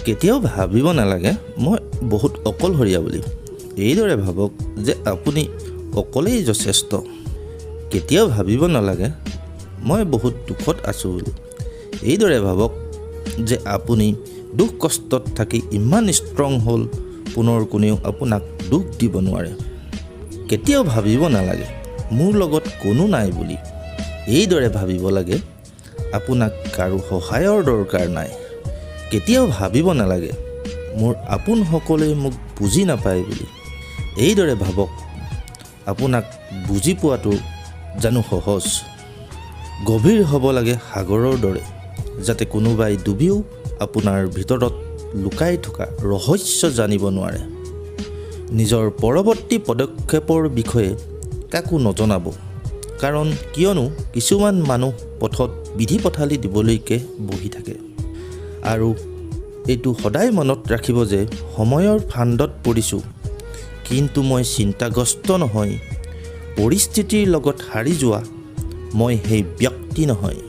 কেতিয়াও ভাবিব নালাগে মই বহুত অকলশৰীয়া বুলি। এইদৰে ভাবক যে আপুনি অকলেই যথেষ্ট। কেতিয়াও ভাবিব নালাগে মই বহুত দুখত আছোঁ বুলি। এইদৰে ভাবক যে আপুনি দুখ কষ্টত থাকি ইমান ষ্ট্ৰং হ'ল পুনৰ কোনেও আপোনাক দুখ দিব নোৱাৰে। কেতিয়াও ভাবিব নালাগে মোৰ লগত কোনো নাই বুলি। এইদৰে ভাবিব লাগে আপোনাক কাৰো সহায়ৰ দৰকাৰ নাই। কেতিয়াও ভাবিব নালাগে মোৰ আপোনসকলে মোক বুজি নাপায় বুলি। এইদৰে ভাবক আপোনাক বুজি পোৱাটো জানো সহজ। গভীৰ হ'ব লাগে সাগৰৰ দৰে, যাতে কোনোবাই ডুবিও আপোনাৰ ভিতৰত লুকাই থকা ৰহস্য জানিব নোৱাৰে। নিজৰ পৰৱৰ্তী পদক্ষেপৰ বিষয়ে কাকো নজনাব, কাৰণ কিয়নো কিছুমান মানুহ পথত বিধি পথালি দিবলৈকে বহি থাকে। আৰু এইটো সদায় মনত ৰাখিব যে সময়ৰ ফান্দত পৰিছোঁ, কিন্তু মই চিন্তাগ্ৰস্ত নহয়। পৰিস্থিতিৰ লগত হাৰি যোৱা মই সেই ব্যক্তি নহয়।